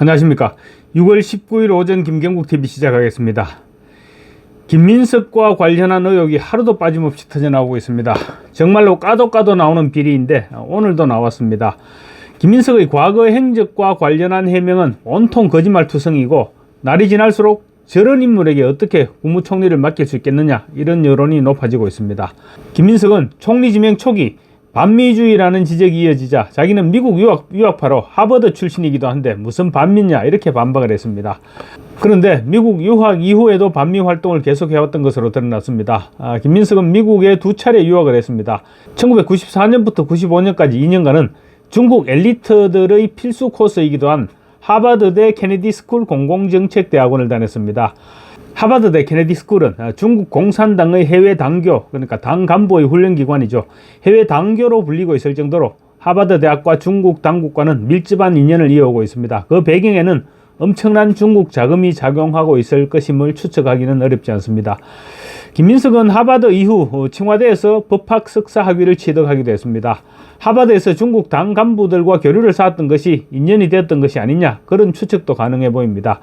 안녕하십니까. 6월 19일 오전 김경국TV 시작하겠습니다. 김민석과 관련한 의혹이 하루도 빠짐없이 터져나오고 있습니다. 정말로 까도 나오는 비리인데 오늘도 나왔습니다. 김민석의 과거 행적과 관련한 해명은 온통 거짓말투성이고 날이 지날수록 저런 인물에게 어떻게 국무총리를 맡길 수 있겠느냐, 이런 여론이 높아지고 있습니다. 김민석은 총리 지명 초기 반미주의라는 지적이 이어지자 자기는 미국 유학파로 하버드 출신이기도 한데 무슨 반미냐, 이렇게 반박을 했습니다. 그런데 미국 유학 이후에도 반미 활동을 계속해왔던 것으로 드러났습니다. 김민석은 미국에 2차례 유학을 했습니다. 1994년부터 95년까지 2년간은 중국 엘리트들의 필수 코스이기도 한 하버드대 케네디 스쿨 공공정책대학원을 다녔습니다. 하버드대 케네디 스쿨은 중국 공산당의 해외 당교, 그러니까 당 간부의 훈련기관이죠. 해외 당교로 불리고 있을 정도로 하버드 대학과 중국 당국과는 밀접한 인연을 이어오고 있습니다. 그 배경에는 엄청난 중국 자금이 작용하고 있을 것임을 추측하기는 어렵지 않습니다. 김민석은 하버드 이후 청와대에서 법학 석사 학위를 취득하기도 했습니다. 하버드에서 중국 당 간부들과 교류를 쌓았던 것이 인연이 되었던 것이 아니냐, 그런 추측도 가능해 보입니다.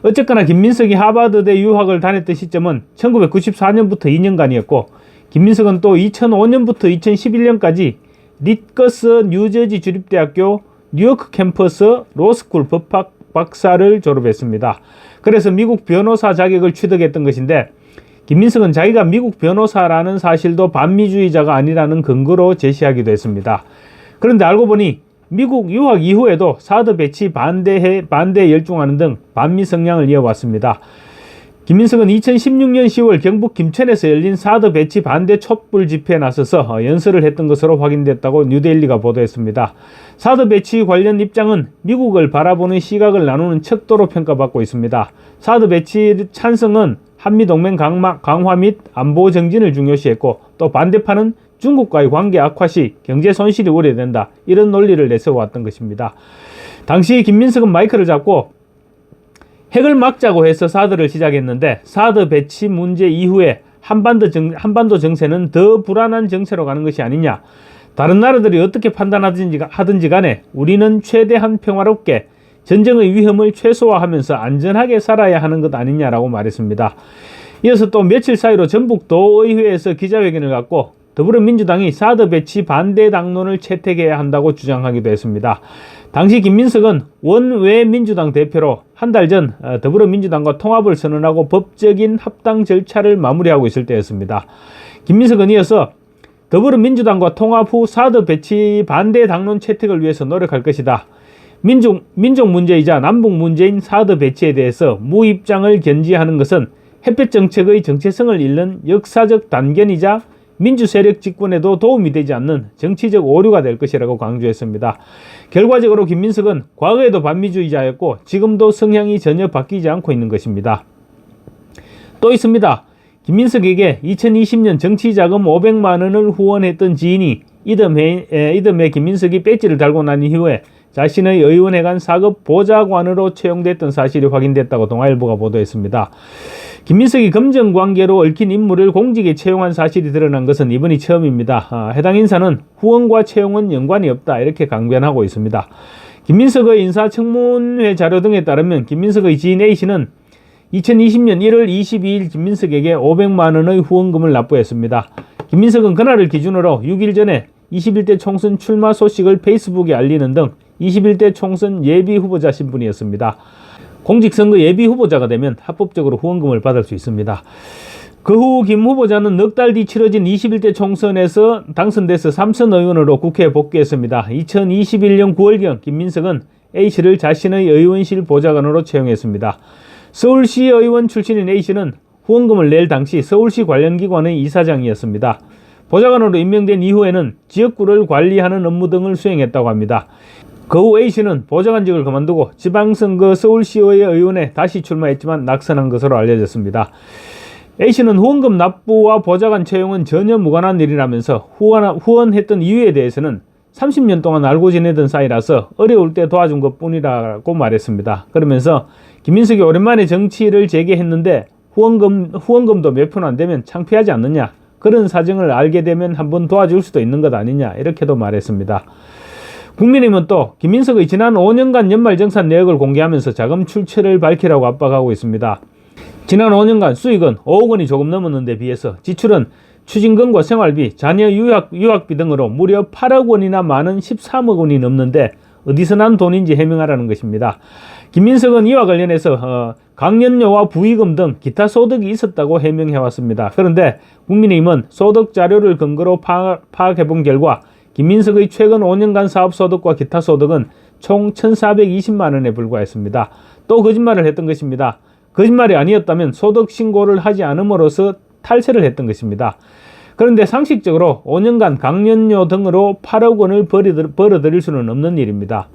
어쨌거나 김민석이 하버드대 유학을 다녔던 시점은 1994년부터 2년간이었고, 김민석은 또 2005년부터 2011년까지 리트거스 뉴저지 주립대학교 뉴요크 캠퍼스 로스쿨 법학 박사를 졸업했습니다. 그래서 미국 변호사 자격을 취득했던 것인데, 김민석은 자기가 미국 변호사라는 사실도 반미주의자가 아니라는 근거로 제시하기도 했습니다. 그런데 알고 보니 미국 유학 이후에도 사드 배치 반대에 열중하는 등 반미 성향을 이어왔습니다. 김민석은 2016년 10월 경북 김천에서 열린 사드 배치 반대 촛불 집회에 나서서 연설을 했던 것으로 확인됐다고 뉴데일리가 보도했습니다. 사드 배치 관련 입장은 미국을 바라보는 시각을 나누는 척도로 평가받고 있습니다. 사드 배치 찬성은 한미동맹 강화 및 안보 정진을 중요시했고, 또 반대파는 중국과의 관계 악화 시 경제 손실이 우려된다, 이런 논리를 내세워왔던 것입니다. 당시 김민석은 마이크를 잡고 핵을 막자고 해서 사드를 시작했는데, 사드 배치 문제 이후에 한반도 정세는 더 불안한 정세로 가는 것이 아니냐, 다른 나라들이 어떻게 판단하든지 간에 우리는 최대한 평화롭게 전쟁의 위험을 최소화하면서 안전하게 살아야 하는 것 아니냐라고 말했습니다. 이어서 또 며칠 사이로 전북 도의회에서 기자회견을 갖고 더불어민주당이 사드 배치 반대 당론을 채택해야 한다고 주장하기도 했습니다. 당시 김민석은 원외민주당 대표로 한 달 전 더불어민주당과 통합을 선언하고 법적인 합당 절차를 마무리하고 있을 때였습니다. 김민석은 이어서 더불어민주당과 통합 후 사드 배치 반대 당론 채택을 위해서 노력할 것이다. 민족 문제이자 남북 문제인 사드 배치에 대해서 무입장을 견지하는 것은 햇볕 정책의 정체성을 잃는 역사적 단견이자 민주 세력 집권에도 도움이 되지 않는 정치적 오류가 될 것이라고 강조했습니다. 결과적으로 김민석은 과거에도 반미주의자였고 지금도 성향이 전혀 바뀌지 않고 있는 것입니다. 또 있습니다. 김민석에게 2020년 정치자금 500만 원을 후원했던 지인이 이듬해 김민석이 배지를 달고 난 이후에 자신의 의원회관 사급 보좌관으로 채용됐던 사실이 확인됐다고 동아일보가 보도했습니다. 김민석이 검정관계로 얽힌 인물을 공직에 채용한 사실이 드러난 것은 이번이 처음입니다. 해당 인사는 후원과 채용은 연관이 없다, 이렇게 강변하고 있습니다. 김민석의 인사청문회 자료 등에 따르면 김민석의 지인 A씨는 2020년 1월 22일 김민석에게 500만 원의 후원금을 납부했습니다. 김민석은 그날을 기준으로 6일 전에 21대 총선 출마 소식을 페이스북에 알리는 등 21대 총선 예비 후보자 신분이었습니다. 공직선거 예비 후보자가 되면 합법적으로 후원금을 받을 수 있습니다. 그 후 김 후보자는 넉 달 뒤 치러진 21대 총선에서 당선돼서 삼선 의원으로 국회에 복귀했습니다. 2021년 9월경 김민석은 A씨를 자신의 의원실 보좌관으로 채용했습니다. 서울시 의원 출신인 A씨는 후원금을 낼 당시 서울시 관련 기관의 이사장이었습니다. 보좌관으로 임명된 이후에는 지역구를 관리하는 업무 등을 수행했다고 합니다. 그 후 A씨는 보좌관직을 그만두고 지방선거 서울시의회 의원에 다시 출마했지만 낙선한 것으로 알려졌습니다. A씨는 후원금 납부와 보좌관 채용은 전혀 무관한 일이라면서 후원했던 이유에 대해서는 30년 동안 알고 지내던 사이라서 어려울 때 도와준 것뿐이라고 말했습니다. 그러면서 김민석이 오랜만에 정치를 재개했는데 후원금도 몇 푼 안 되면 창피하지 않느냐, 그런 사정을 알게 되면 한번 도와줄 수도 있는 것 아니냐, 이렇게도 말했습니다. 국민의힘은 또 김민석의 지난 5년간 연말정산 내역을 공개하면서 자금 출처를 밝히라고 압박하고 있습니다. 지난 5년간 수익은 5억 원이 조금 넘었는데 비해서 지출은 추징금과 생활비, 자녀 유학비 등으로 무려 8억 원이나 많은 13억 원이 넘는데 어디서 난 돈인지 해명하라는 것입니다. 김민석은 이와 관련해서 강연료와 부의금 등 기타 소득이 있었다고 해명해왔습니다. 그런데 국민의힘은 소득 자료를 근거로 파악해본 결과 김민석의 최근 5년간 사업소득과 기타 소득은 총 1,420만 원에 불과했습니다. 또 거짓말을 했던 것입니다. 거짓말이 아니었다면 소득 신고를 하지 않음으로써 탈세를 했던 것입니다. 그런데 상식적으로 5년간 강연료 등으로 8억 원을 벌어들일 수는 없는 일입니다.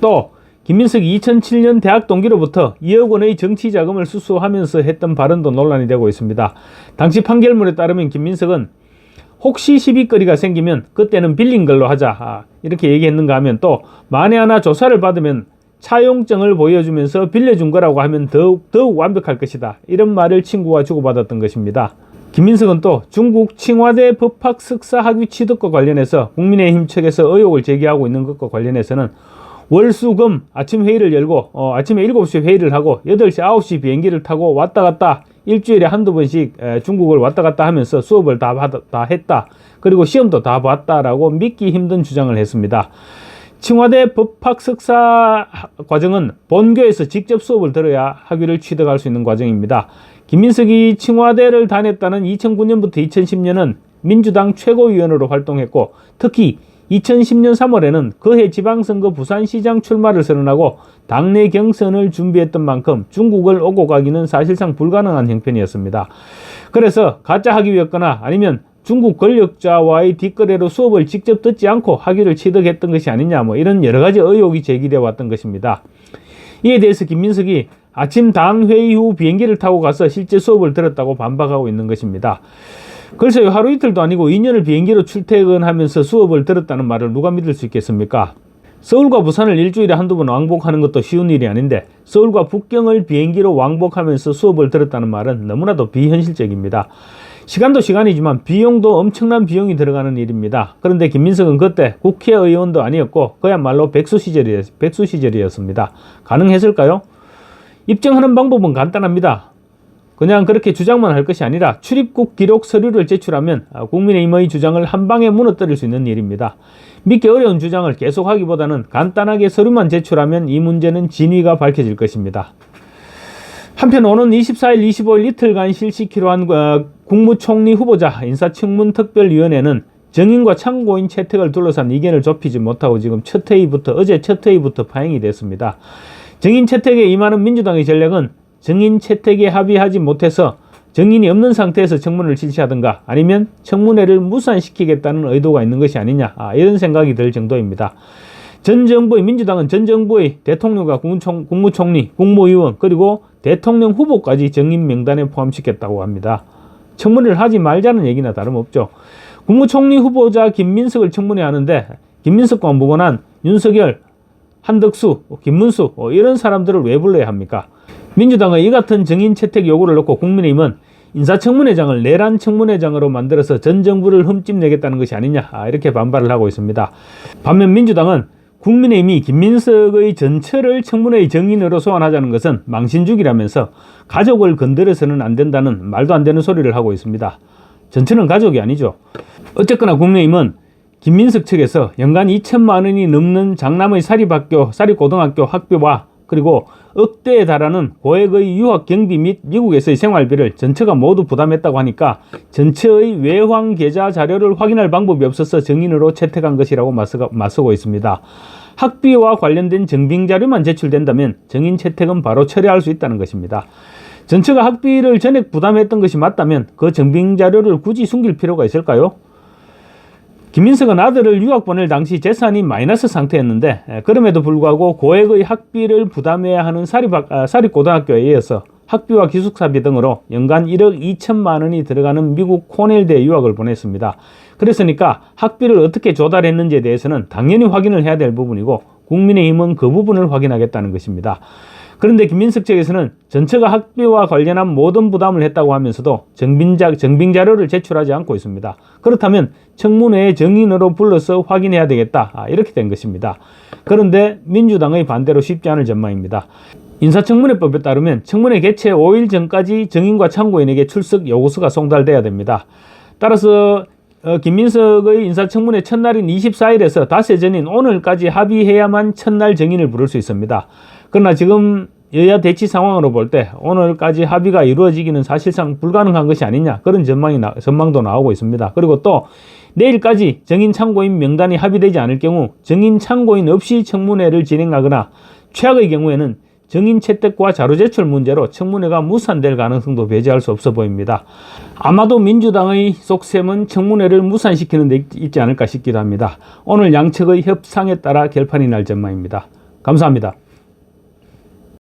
또 김민석이 2007년 대학 동기로부터 2억 원의 정치 자금을 수수하면서 했던 발언도 논란이 되고 있습니다. 당시 판결문에 따르면 김민석은 혹시 시비거리가 생기면 그때는 빌린 걸로 하자 이렇게 얘기했는가 하면 또 만에 하나 조사를 받으면 차용증을 보여주면서 빌려준 거라고 하면 더욱 완벽할 것이다 이런 말을 친구와 주고받았던 것입니다. 김민석은 또 중국 칭화대 법학 석사 학위 취득과 관련해서 국민의힘 측에서 의혹을 제기하고 있는 것과 관련해서는 월수금 아침 회의를 열고 아침에 7시 회의를 하고 8시 9시 비행기를 타고 왔다 갔다 일주일에 한두 번씩 중국을 왔다 갔다 하면서 수업을 다 했다. 그리고 시험도 다 봤다라고 믿기 힘든 주장을 했습니다. 칭화대 법학 석사 과정은 본교에서 직접 수업을 들어야 학위를 취득할 수 있는 과정입니다. 김민석이 칭화대를 다녔다는 2009년부터 2010년은 민주당 최고위원으로 활동했고 특히 2010년 3월에는 그해 지방선거 부산시장 출마를 선언하고 당내 경선을 준비했던 만큼 중국을 오고 가기는 사실상 불가능한 형편이었습니다. 그래서 가짜 학위였거나 아니면 중국 권력자와의 뒷거래로 수업을 직접 듣지 않고 학위를 취득했던 것이 아니냐 이런 여러가지 의혹이 제기되어 왔던 것입니다. 이에 대해서 김민석이 아침 당 회의 후 비행기를 타고 가서 실제 수업을 들었다고 반박하고 있는 것입니다. 글쎄요, 하루 이틀도 아니고 2년을 비행기로 출퇴근하면서 수업을 들었다는 말을 누가 믿을 수 있겠습니까? 서울과 부산을 일주일에 한두 번 왕복하는 것도 쉬운 일이 아닌데 서울과 북경을 비행기로 왕복하면서 수업을 들었다는 말은 너무나도 비현실적입니다. 시간도 시간이지만 비용도 엄청난 비용이 들어가는 일입니다. 그런데 김민석은 그때 국회의원도 아니었고 그야말로 백수 시절이었습니다. 가능했을까요? 입증하는 방법은 간단합니다. 그냥 그렇게 주장만 할 것이 아니라 출입국 기록 서류를 제출하면 국민의힘의 주장을 한 방에 무너뜨릴 수 있는 일입니다. 믿기 어려운 주장을 계속하기보다는 간단하게 서류만 제출하면 이 문제는 진위가 밝혀질 것입니다. 한편 오는 24일, 25일 이틀간 실시키로 한 국무총리 후보자 인사청문특별위원회는 정인과 참고인 채택을 둘러싼 이견을 좁히지 못하고 지금 어제 첫 회의부터 파행이 됐습니다. 정인 채택에 임하는 민주당의 전략은 정인 채택에 합의하지 못해서 정인이 없는 상태에서 청문을 실시하든가 아니면 청문회를 무산시키겠다는 의도가 있는 것이 아니냐 이런 생각이 들 정도입니다. 민주당은 전 정부의 대통령과 국무총리, 국무위원 그리고 대통령 후보까지 정인 명단에 포함시켰다고 합니다. 청문회를 하지 말자는 얘기나 다름없죠. 국무총리 후보자 김민석을 청문회 하는데 김민석과 무관한 윤석열, 한덕수, 김문수 이런 사람들을 왜 불러야 합니까? 민주당의 이 같은 정인 채택 요구를 놓고 국민의힘은 인사청문회장을 내란 청문회장으로 만들어서 전 정부를 흠집내겠다는 것이 아니냐 이렇게 반발을 하고 있습니다. 반면 민주당은 국민의힘이 김민석의 전처를 청문회의 정인으로 소환하자는 것은 망신주기라면서 가족을 건드려서는 안 된다는 말도 안 되는 소리를 하고 있습니다. 전처는 가족이 아니죠. 어쨌거나 국민의힘은 김민석 측에서 연간 2천만 원이 넘는 장남의 사립고등학교 학비와 그리고 억대에 달하는 고액의 유학 경비 및 미국에서의 생활비를 전처가 모두 부담했다고 하니까 전처의 외환 계좌 자료를 확인할 방법이 없어서 정인으로 채택한 것이라고 맞서고 있습니다. 학비와 관련된 증빙 자료만 제출된다면 정인 채택은 바로 철회할 수 있다는 것입니다. 전처가 학비를 전액 부담했던 것이 맞다면 그 증빙 자료를 굳이 숨길 필요가 있을까요? 김민석은 아들을 유학 보낼 당시 재산이 마이너스 상태였는데 그럼에도 불구하고 고액의 학비를 부담해야 하는 사립고등학교에 이어서 학비와 기숙사비 등으로 연간 1억 2천만 원이 들어가는 미국 코넬대 유학을 보냈습니다. 그랬으니까 학비를 어떻게 조달했는지에 대해서는 당연히 확인을 해야 될 부분이고 국민의힘은 그 부분을 확인하겠다는 것입니다. 그런데 김민석 측에서는 전처가 학비와 관련한 모든 부담을 했다고 하면서도 정빙 자료를 제출하지 않고 있습니다. 그렇다면 청문회에 증인으로 불러서 확인해야 되겠다, 이렇게 된 것입니다. 그런데 민주당의 반대로 쉽지 않을 전망입니다. 인사청문회법에 따르면 청문회 개최 5일 전까지 증인과 참고인에게 출석 요구서가 송달돼야 됩니다. 따라서 김민석의 인사청문회 첫날인 24일에서 닷새 전인 오늘까지 합의해야만 첫날 증인을 부를 수 있습니다. 그러나 지금 여야 대치 상황으로 볼 때 오늘까지 합의가 이루어지기는 사실상 불가능한 것이 아니냐, 그런 전망도 나오고 있습니다. 그리고 또 내일까지 증인 참고인 명단이 합의되지 않을 경우 증인 참고인 없이 청문회를 진행하거나 최악의 경우에는 증인 채택과 자료 제출 문제로 청문회가 무산될 가능성도 배제할 수 없어 보입니다. 아마도 민주당의 속셈은 청문회를 무산시키는 데 있지 않을까 싶기도 합니다. 오늘 양측의 협상에 따라 결판이 날 전망입니다. 감사합니다.